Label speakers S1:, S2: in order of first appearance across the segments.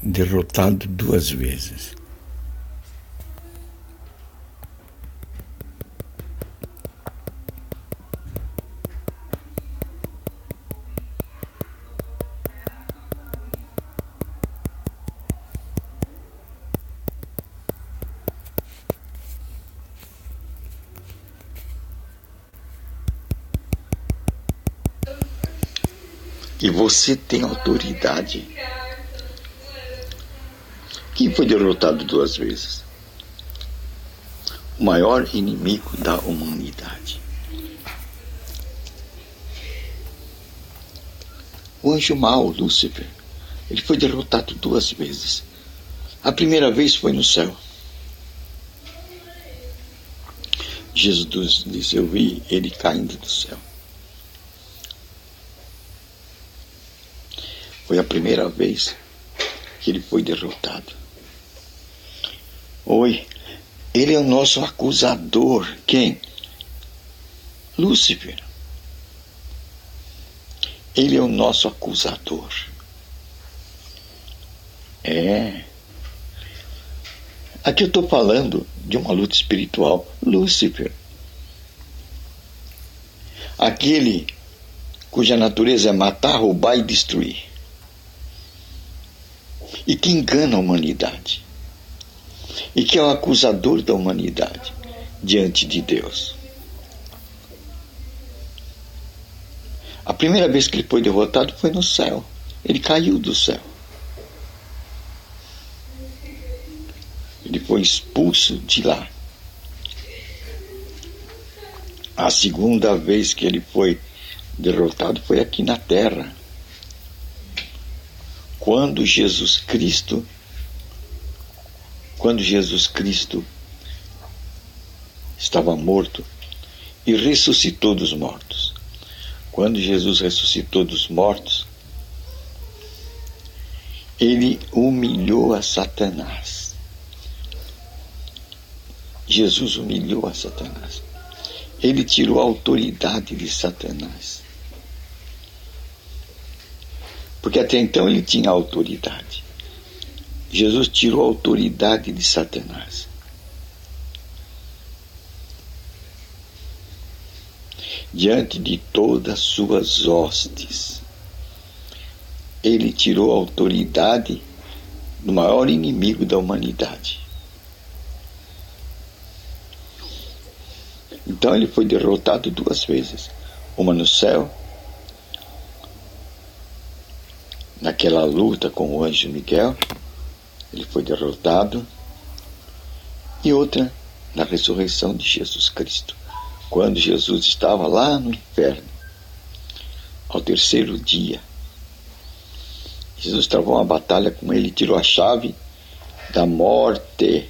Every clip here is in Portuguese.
S1: derrotado 2 vezes.
S2: E você tem autoridade. Quem foi derrotado 2 vezes? O maior inimigo da humanidade. O anjo mau, Lúcifer, ele foi derrotado 2 vezes. A primeira vez foi no céu. Jesus disse: eu vi ele caindo do céu. Foi a primeira vez que ele foi derrotado. Ele é o nosso acusador. Quem? Lúcifer. Ele é o nosso acusador. Aqui eu estou falando de uma luta espiritual. Lúcifer. Aquele cuja natureza é matar, roubar e destruir. E que engana a humanidade. E que é o acusador da humanidade diante de Deus. A primeira vez que ele foi derrotado foi no céu. Ele caiu do céu. Ele foi expulso de lá. A segunda vez que ele foi derrotado foi aqui na terra. Quando Jesus Cristo estava morto e ressuscitou dos mortos. Quando Jesus ressuscitou dos mortos, ele humilhou a Satanás. Jesus humilhou a Satanás. Ele tirou a autoridade de Satanás. Porque até então ele tinha autoridade. Jesus tirou a autoridade de Satanás. Diante de todas as suas hostes, ele tirou a autoridade do maior inimigo da humanidade. Então ele foi derrotado 2 vezes. Uma no céu, naquela luta com o anjo Miguel, ele foi derrotado. E outra na ressurreição de Jesus Cristo. Quando Jesus estava lá no inferno, ao 3º dia, Jesus travou uma batalha com ele, tirou a chave da morte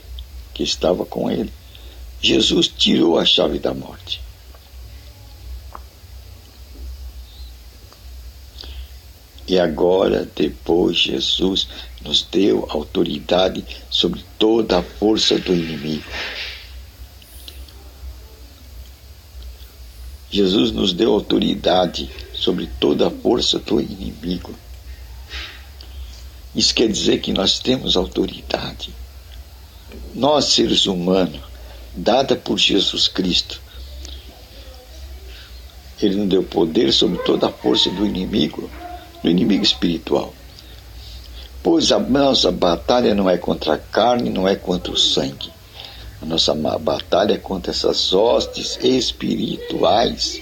S2: que estava com ele. Jesus tirou a chave da morte. E agora, depois, Jesus nos deu autoridade sobre toda a força do inimigo. Jesus nos deu autoridade sobre toda a força do inimigo. Isso quer dizer que nós temos autoridade. Nós, seres humanos, dada por Jesus Cristo, Ele nos deu poder sobre toda a força do inimigo espiritual. Pois a nossa batalha não é contra a carne, não é contra o sangue. A nossa batalha é contra essas hostes espirituais.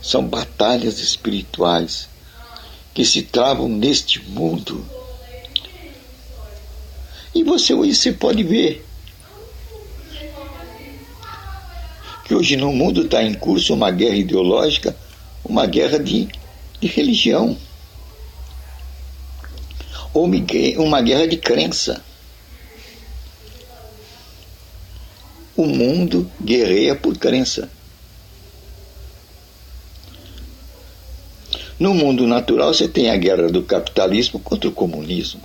S2: São batalhas espirituais que se travam neste mundo. E você pode ver que hoje no mundo está em curso uma guerra ideológica, uma guerra de religião, ou uma guerra de crença. O mundo guerreia por crença. No mundo natural você tem a guerra do capitalismo contra o comunismo.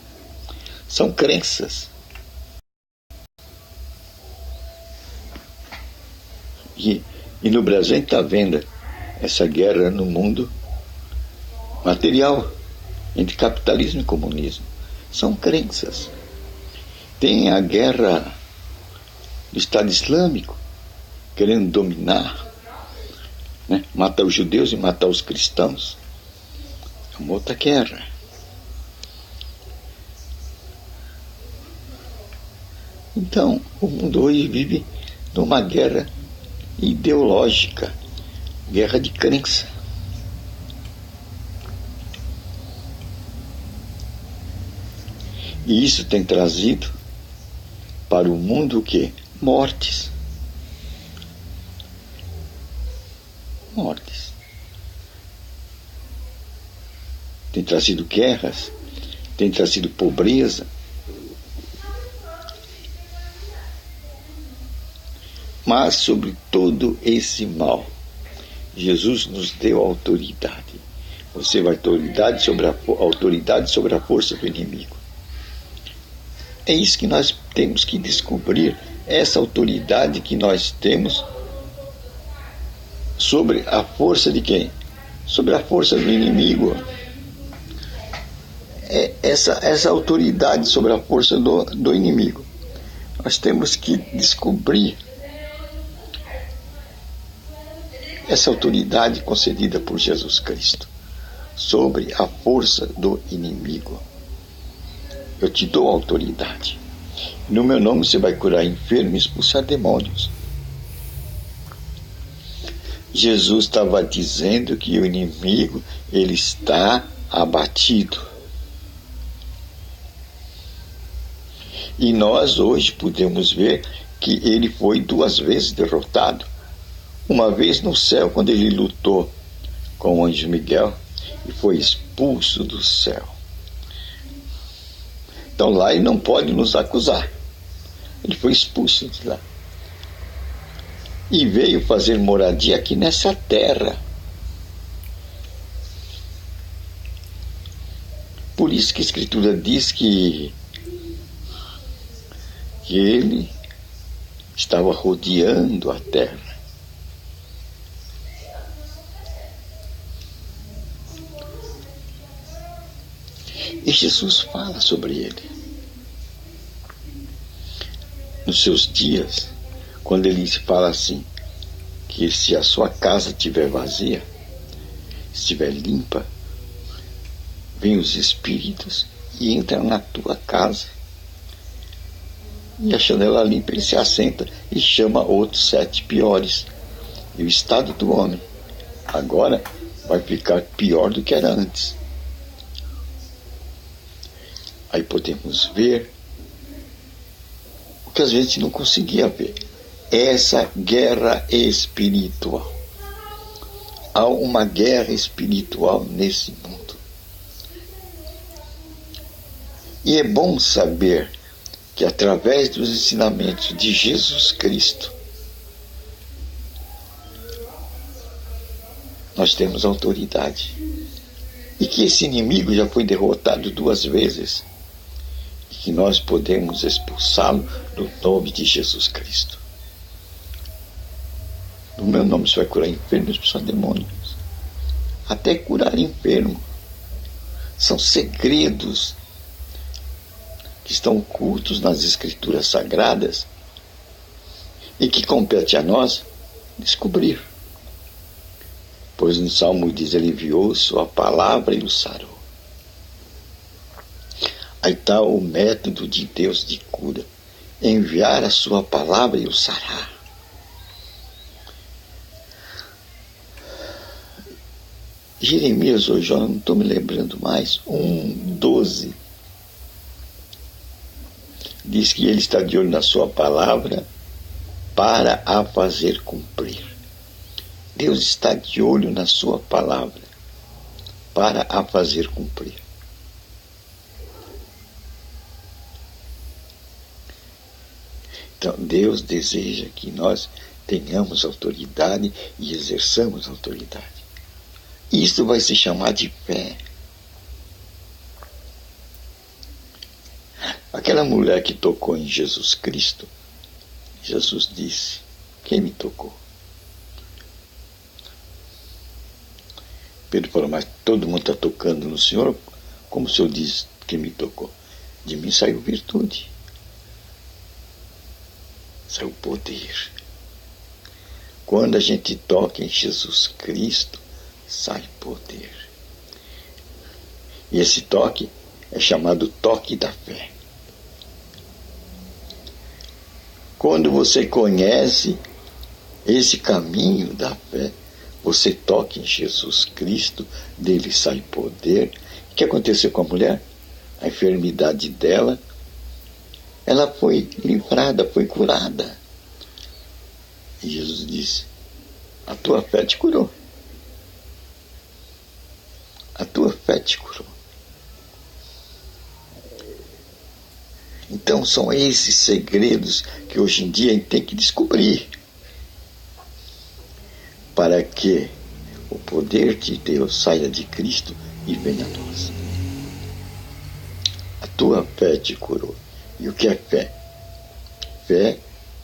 S2: São crenças. E no Brasil a gente está vendo essa guerra no mundo material. entre capitalismo e comunismo. São crenças. Tem a guerra do Estado Islâmico, querendo dominar, né? Matar os judeus e matar os cristãos. É uma outra guerra. Então, o mundo hoje vive numa guerra ideológica, guerra de crença. E isso tem trazido para o mundo o quê? Mortes. Mortes. Tem trazido guerras, tem trazido pobreza. Mas sobre todo esse mal, Jesus nos deu autoridade. Você vai ter autoridade sobre a força do inimigo. É isso que nós temos que descobrir, essa autoridade que nós temos sobre a força de quem? Sobre a força do inimigo. É essa autoridade sobre a força do inimigo. Nós temos que descobrir essa autoridade concedida por Jesus Cristo sobre a força do inimigo. Eu te dou autoridade. No meu nome você vai curar enfermos e expulsar demônios. Jesus estava dizendo que o inimigo, ele está abatido. E nós hoje podemos ver que ele foi 2 vezes derrotado. Uma vez no céu, quando ele lutou com o anjo Miguel e foi expulso do céu. Então lá ele não pode nos acusar. Ele foi expulso de lá. E veio fazer moradia aqui nessa terra. Por isso que a Escritura diz que ele estava rodeando a terra. E Jesus fala sobre ele. Nos seus dias, quando ele fala assim, que se a sua casa estiver vazia, estiver limpa, vêm os espíritos e entram na tua casa. E a janela limpa, ele se assenta e chama outros 7 piores. E o estado do homem agora vai ficar pior do que era antes. Aí podemos ver o que às vezes não conseguia ver. Essa guerra espiritual. Há uma guerra espiritual nesse mundo. E é bom saber que através dos ensinamentos de Jesus Cristo, nós temos autoridade. E que esse inimigo já foi derrotado 2 vezes. E que nós podemos expulsá-lo no nome de Jesus Cristo. No meu nome você vai curar enfermos, expulsar demônios. Até curar enfermo. São segredos que estão ocultos nas Escrituras Sagradas e que compete a nós descobrir. Pois no Salmo diz, ele enviou sua palavra e o sarou. Aí está o método de Deus de cura. Enviar a sua palavra e o sarar. Jeremias, hoje eu não estou me lembrando mais, 1:12. Diz que ele está de olho na sua palavra para a fazer cumprir. Deus está de olho na sua palavra para a fazer cumprir. Então, Deus deseja que nós tenhamos autoridade e exerçamos autoridade. Isso vai se chamar de fé. Aquela mulher que tocou em Jesus Cristo, Jesus disse, quem me tocou? Pedro falou, mas todo mundo está tocando no Senhor, Como o Senhor diz que me tocou? De mim saiu virtude, saiu poder. Quando a gente toca em Jesus Cristo, sai poder. E esse toque é chamado toque da fé. Quando você conhece esse caminho da fé, você toca em Jesus Cristo, dele sai poder. O que aconteceu com a mulher? A enfermidade dela, ela foi livrada, foi curada. E Jesus disse: a tua fé te curou. A tua fé te curou. Então são esses segredos que hoje em dia a gente tem que descobrir, para que o poder de Deus saia de Cristo e venha a nós. A tua fé te curou. E o que é fé? Fé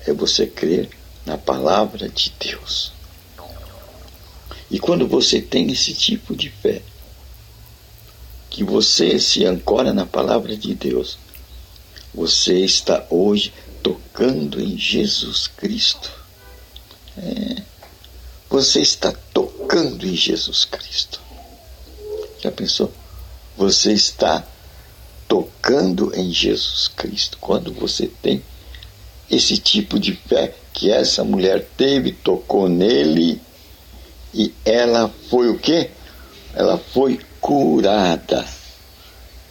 S2: é você crer na palavra de Deus. E quando você tem esse tipo de fé, que você se ancora na palavra de Deus, você está hoje tocando em Jesus Cristo. Você está tocando em Jesus Cristo. Já pensou? Você está tocando em Jesus Cristo. Quando você tem esse tipo de fé que essa mulher teve, tocou nele, e ela foi o quê? Ela foi curada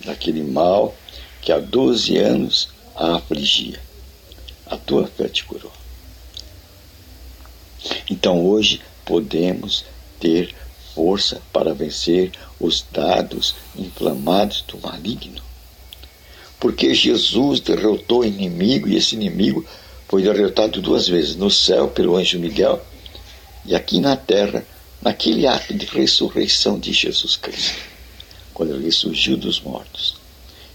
S2: daquele mal que há 12 anos a afligia. A tua fé te curou. Então hoje podemos ter força para vencer os dardos inflamados do maligno. Porque Jesus derrotou o inimigo, e esse inimigo foi derrotado 2 vezes, no céu pelo anjo Miguel e aqui na terra, naquele ato de ressurreição de Jesus Cristo. Quando ele ressurgiu dos mortos,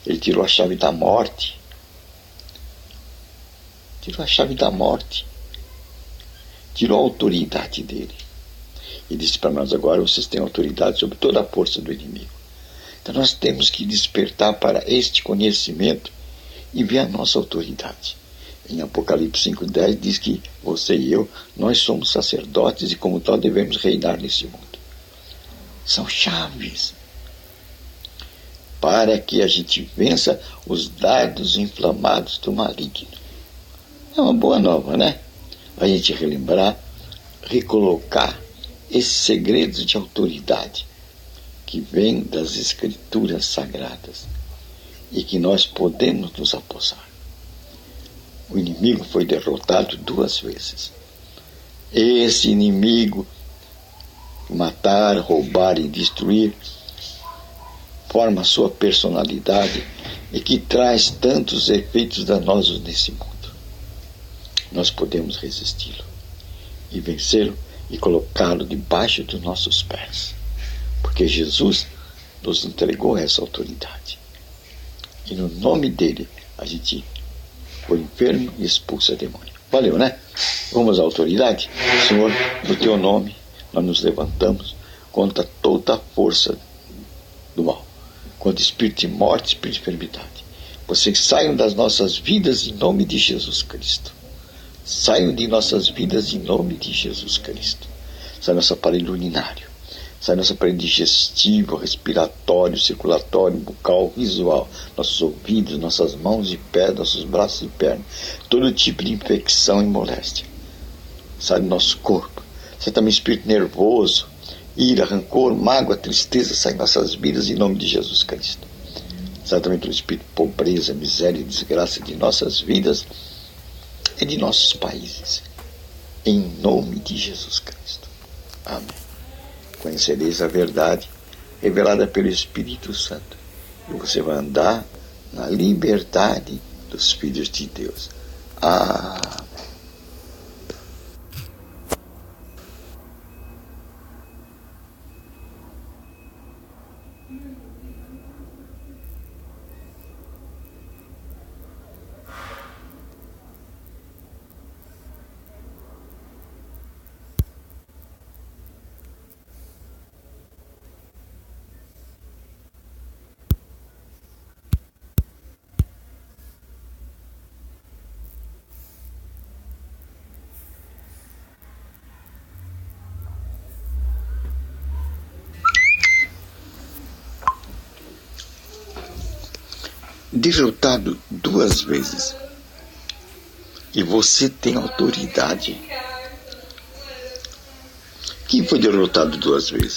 S2: ele tirou a chave da morte. Tirou a chave da morte. Tirou a autoridade dele. E disse para nós: agora vocês têm autoridade sobre toda a força do inimigo. Então nós temos que despertar para este conhecimento e ver a nossa autoridade. Em Apocalipse 5,10 diz que você e eu, nós somos sacerdotes e como tal devemos reinar nesse mundo. São chaves para que a gente vença os dardos inflamados do maligno. É uma boa nova, né? A gente relembrar, recolocar esses segredos de autoridade que vêm das Escrituras Sagradas e que nós podemos nos apossar. O inimigo foi derrotado 2 vezes. Esse inimigo, matar, roubar e destruir, forma a sua personalidade e que traz tantos efeitos danosos nesse mundo. Nós podemos resisti-lo e vencê-lo e colocá-lo debaixo dos nossos pés. Porque Jesus nos entregou essa autoridade. E no nome dele a gente foi enfermo e expulsa demônio. Valeu, né? Vamos à autoridade? Senhor, no teu nome nós nos levantamos contra toda a força do mal, contra espírito de morte, espírito de enfermidade. Vocês saiam das nossas vidas em nome de Jesus Cristo. Saiam de nossas vidas em nome de Jesus Cristo. Sai nosso aparelho urinário, sai nosso aparelho digestivo, respiratório, circulatório, bucal, visual, nossos ouvidos, nossas mãos e pés, nossos braços e pernas, todo tipo de infecção e moléstia. Sai do nosso corpo, sai também espírito nervoso, ira, rancor, mágoa, tristeza, sai nossas vidas em nome de Jesus Cristo. Sai também todo espírito de pobreza, miséria e desgraça de nossas vidas e de nossos países, em nome de Jesus Cristo. Amém. Conhecereis a verdade revelada pelo Espírito Santo, e você vai andar na liberdade dos filhos de Deus. Amém. derrotado 2 vezes. E você tem autoridade. Quem foi derrotado 2 vezes?